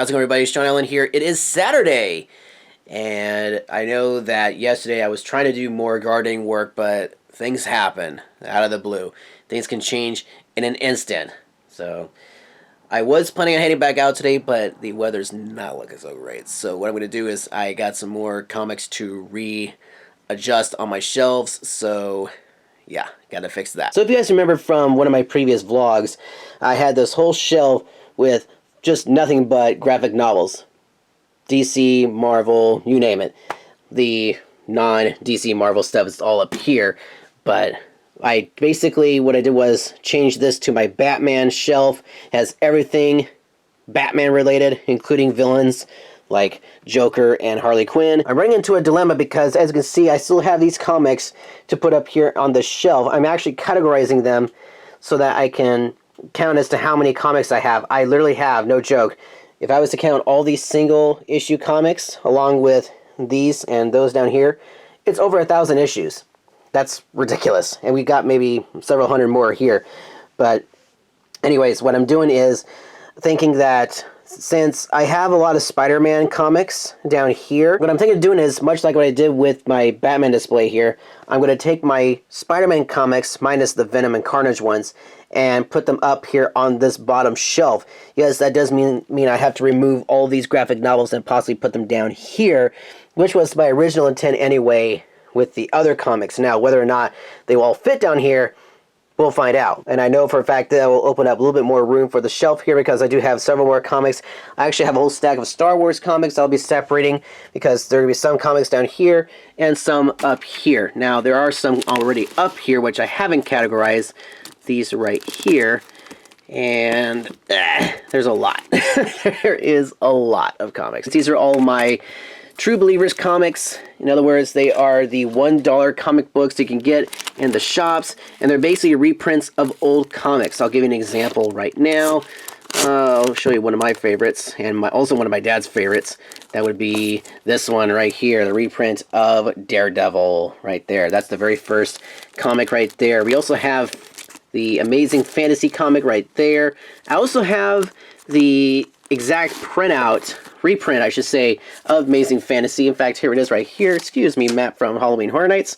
How's it going, everybody? Shaun here. It is Saturday, and I know that yesterday I was trying to do more gardening work, but things happen out of the blue. Things can change in an instant. So I was planning on heading back out today, but the weather's not looking so great. So what I'm going to do is I got some more comics to readjust on my shelves. So yeah, gotta fix that. So if you guys remember from one of my previous vlogs, I had this whole shelf with just nothing but graphic novels. DC, Marvel, you name it. The non-DC Marvel stuff is all up here, but I basically, what I did was change this to my Batman shelf. It has everything Batman related, including villains like Joker and Harley Quinn. I'm running into a dilemma because, as you can see, I still have these comics to put up here on the shelf. I'm actually categorizing them so that I can count as to how many comics I have. I literally have, no joke, if I was to count all these single issue comics along with these and those down here, it's over 1,000 issues. That's ridiculous. And we got maybe several hundred more here. But anyways, what I'm doing is thinking that since I have a lot of Spider-Man comics down here, what I'm thinking of doing is, much like what I did with my Batman display here, I'm going to take my Spider-Man comics, minus the Venom and Carnage ones, and put them up here on this bottom shelf. Yes, that does mean I have to remove all these graphic novels and possibly put them down here, which was my original intent anyway with the other comics. Now, whether or not they will all fit down here, we'll find out. And I know for a fact that will open up a little bit more room for the shelf here because I do have several more comics. I actually have a whole stack of Star Wars comics I'll be separating because there will be some comics down here and some up here. Now, there are some already up here which I haven't categorized. These right here. And there's a lot. There is a lot of comics. These are all my True Believers comics. In other words, they are the $1 comic books you can get in the shops, and they're basically reprints of old comics. I'll give you an example right now. I'll show you one of my favorites, and also one of my dad's favorites. That would be this one right here, the reprint of Daredevil right there. That's the very first comic right there. We also have the Amazing Fantasy comic right there. I also have the exact reprint, I should say, of Amazing Fantasy. In fact, here it is right here. Excuse me, Matt from Halloween Horror Nights.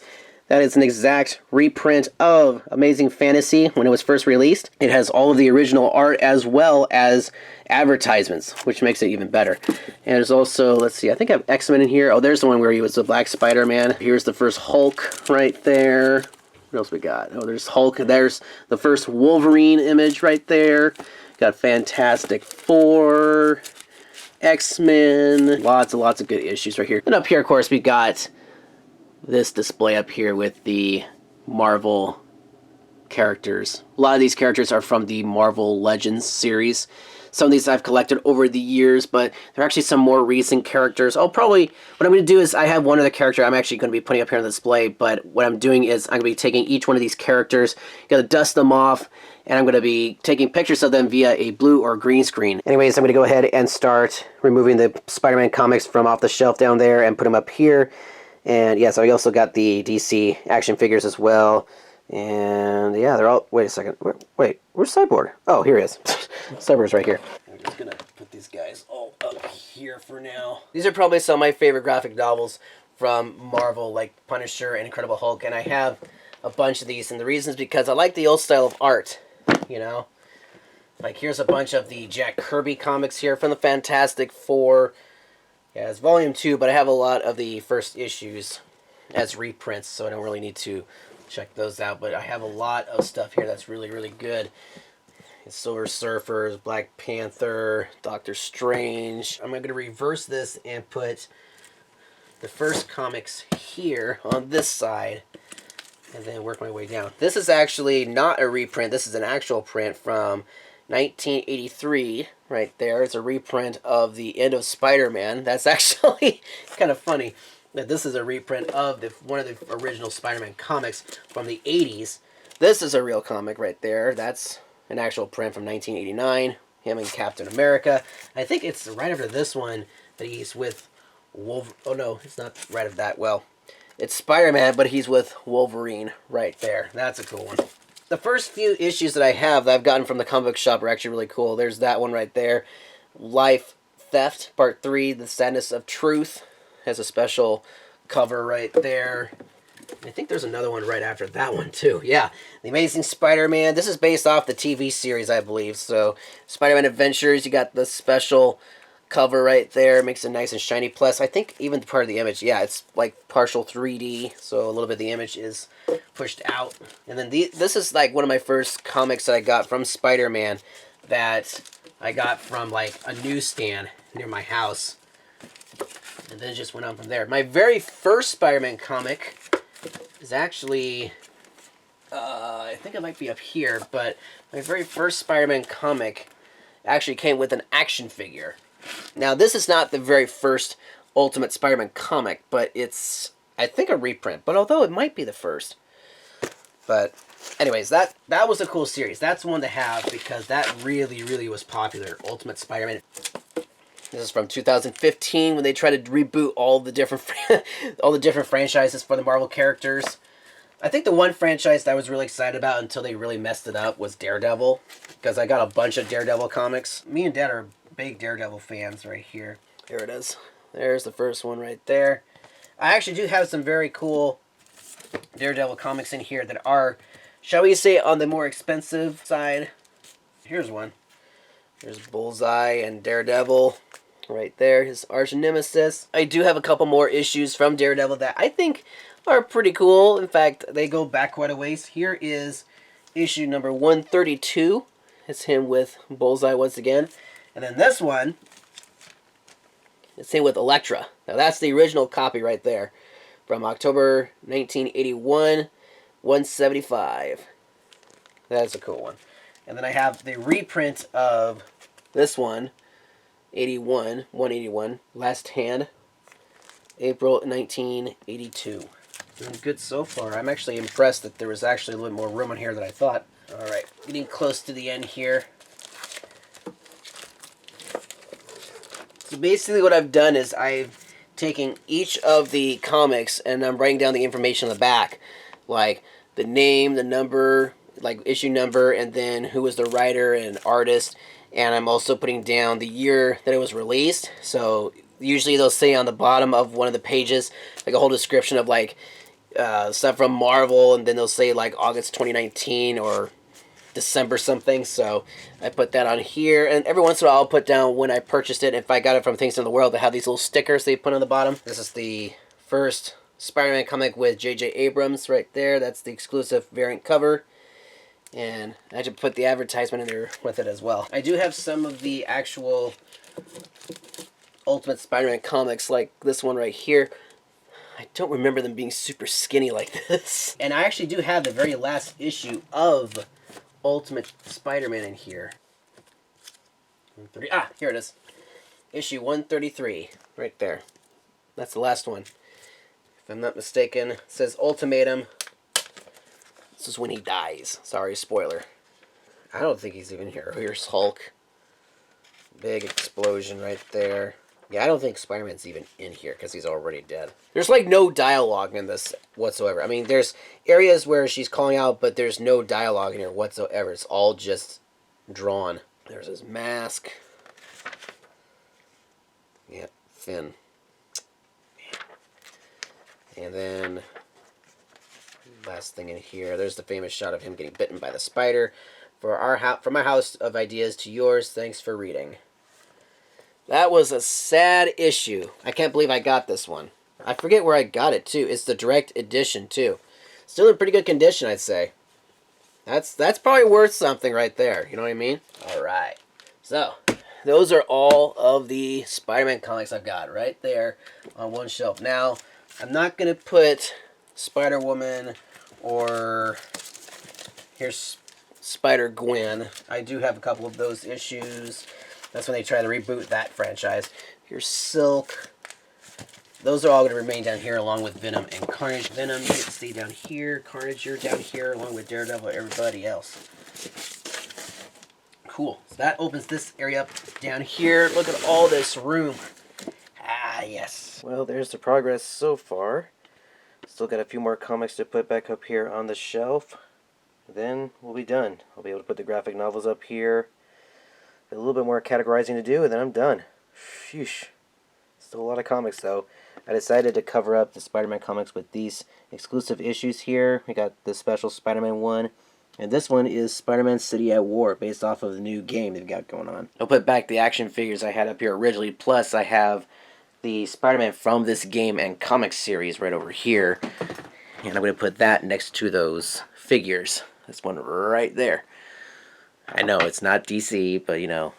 That is an exact reprint of Amazing Fantasy when it was first released. It has all of the original art as well as advertisements, which makes it even better. And there's also, let's see, I think I have X-Men in here. Oh, there's the one where he was the Black Spider-Man. Here's the first Hulk right there. What else we got? Oh, there's Hulk. There's the first Wolverine image right there. Got Fantastic Four, X-Men. Lots and lots of good issues right here. And up here, of course, we got this display up here with the Marvel characters. A lot of these characters are from the Marvel Legends series. Some of these I've collected over the years, but there are actually some more recent characters. What I'm going to do is I have one other character I'm actually going to be putting up here on the display, but what I'm doing is I'm going to be taking each one of these characters, going to dust them off, and I'm going to be taking pictures of them via a blue or green screen. Anyways, I'm going to go ahead and start removing the Spider-Man comics from off the shelf down there and put them up here. And yes, I also got the DC action figures as well. And yeah, they're all... Wait a second. Wait, where's Cyborg? Oh, here he is. Cyborg's right here. I'm just going to put these guys all up here for now. These are probably some of my favorite graphic novels from Marvel, like Punisher and Incredible Hulk. And I have a bunch of these. And the reason is because I like the old style of art, you know? Like, here's a bunch of the Jack Kirby comics here from the Fantastic Four. Yeah, it's volume 2, but I have a lot of the first issues as reprints, so I don't really need to check those out. But I have a lot of stuff here that's really, really good. Silver Surfers, Black Panther, Doctor Strange. I'm going to reverse this and put the first comics here on this side, and then work my way down. This is actually not a reprint. This is an actual print from 1983 right there. It's a reprint of the end of Spider-Man. That's actually kind of funny that this is a reprint of one of the original Spider-Man comics from the 80s. This is a real comic right there. That's an actual print from 1989. Him and Captain America. I think it's right after this one that he's with Wolverine. Oh no, it's not right after that. Well, it's Spider-Man, but he's with Wolverine right there. That's a cool one. The first few issues that I have that I've gotten from the comic book shop are actually really cool. There's that one right there. Life Theft, Part 3, The Sadness of Truth. Has a special cover right there. I think there's another one right after that one, too. Yeah, The Amazing Spider-Man. This is based off the TV series, I believe. So, Spider-Man Adventures, you got the special cover right there. Makes it nice and shiny. Plus, I think even part of the image, yeah, it's like partial 3D. So, a little bit of the image is pushed out. And then this is like one of my first comics that I got from Spider-Man that I got from like a newsstand near my house. And then it just went on from there. My very first Spider-Man comic is actually, I think it might be up here, but my very first Spider-Man comic actually came with an action figure. Now, this is not the very first Ultimate Spider-Man comic, but it's, I think, a reprint. But although it might be the first. But anyways, that was a cool series. That's one to have because that really, really was popular. Ultimate Spider-Man. This is from 2015 when they tried to reboot all the different franchises for the Marvel characters. I think the one franchise that I was really excited about until they really messed it up was Daredevil, because I got a bunch of Daredevil comics. Me and Dad are big Daredevil fans right here. Here it is. There's the first one right there. I actually do have some very cool Daredevil comics in here that are, shall we say, on the more expensive side. Here's one. There's Bullseye and Daredevil right there, his arch nemesis. I do have a couple more issues from Daredevil that I think are pretty cool. In fact, they go back quite a ways. Here is issue number 132. It's him with Bullseye once again. And then this one, it's him with Elektra. Now that's the original copy right there from October 1981, 175. That's a cool one. And then I have the reprint of this one, 181, Last Hand, April 1982. Doing good so far. I'm actually impressed that there was actually a little more room in here than I thought. Alright, getting close to the end here. So basically what I've done is I've taken each of the comics and I'm writing down the information on the back. Like the name, the number, like issue number, and then who was the writer and artist. And I'm also putting down the year that it was released. So usually they'll say on the bottom of one of the pages like a whole description of like stuff from Marvel, and then they'll say like August 2019 or December something. So I put that on here, and every once in a while I'll put down when I purchased it. If I got it from Things in the World, they have these little stickers they put on the bottom. This is the first Spider-Man comic with J.J. Abrams right there. That's the exclusive variant cover. And I should put the advertisement in there with it as well. I do have some of the actual Ultimate Spider-Man comics, like this one right here. I don't remember them being super skinny like this. And I actually do have the very last issue of Ultimate Spider-Man in here. Here it is. Issue 133, right there. That's the last one. If I'm not mistaken, it says Ultimatum. This is when he dies. Sorry, spoiler. I don't think he's even here. Here's Hulk. Big explosion right there. Yeah, I don't think Spider-Man's even in here because he's already dead. There's like no dialogue in this whatsoever. I mean, there's areas where she's calling out, but there's no dialogue in here whatsoever. It's all just drawn. There's his mask. Yeah, Finn. And then last thing in here, there's the famous shot of him getting bitten by the spider. From my house of ideas to yours, thanks for reading. That was a sad issue. I can't believe I got this one. I forget where I got it, too. It's the direct edition, too. Still in pretty good condition, I'd say. That's probably worth something right there. You know what I mean? Alright. So, those are all of the Spider-Man comics I've got right there on one shelf. Now, I'm not going to put Spider-Woman or here's Spider-Gwen. I do have a couple of those issues. That's when they try to reboot that franchise. Here's Silk. Those are all going to remain down here along with Venom and Carnage. Venom, you get to stay down here. Carnage, you're down here along with Daredevil and everybody else. Cool. So that opens this area up down here. Look at all this room. Ah, yes. Well, there's the progress so far. Still got a few more comics to put back up here on the shelf. Then we'll be done. I'll be able to put the graphic novels up here. A little bit more categorizing to do, and then I'm done. Phew. Still a lot of comics, though. I decided to cover up the Spider-Man comics with these exclusive issues here. We got the special Spider-Man one, and this one is Spider-Man City at War, based off of the new game they've got going on. I'll put back the action figures I had up here originally, plus I have the Spider-Man from this game and comic series right over here. And I'm going to put that next to those figures. This one right there. I know it's not DC, but you know,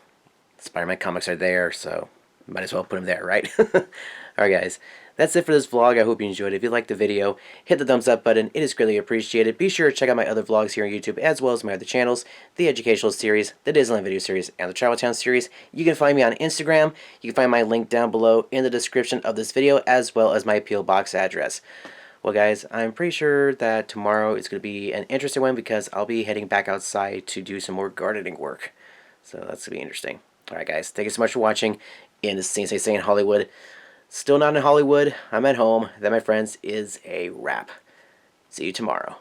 Spider-Man comics are there, so might as well put them there, right? Alright guys, that's it for this vlog. I hope you enjoyed it. If you liked the video, hit the thumbs up button. It is greatly appreciated. Be sure to check out my other vlogs here on YouTube, as well as my other channels, the Educational Series, the Disneyland Video Series, and the Travel Town Series. You can find me on Instagram. You can find my link down below in the description of this video, as well as my P.O. Box address. Well guys, I'm pretty sure that tomorrow is going to be an interesting one because I'll be heading back outside to do some more gardening work. So that's going to be interesting. Alright guys, thank you so much for watching. And this is Say in Hollywood. Still not in Hollywood. I'm at home. That, my friends, is a wrap. See you tomorrow.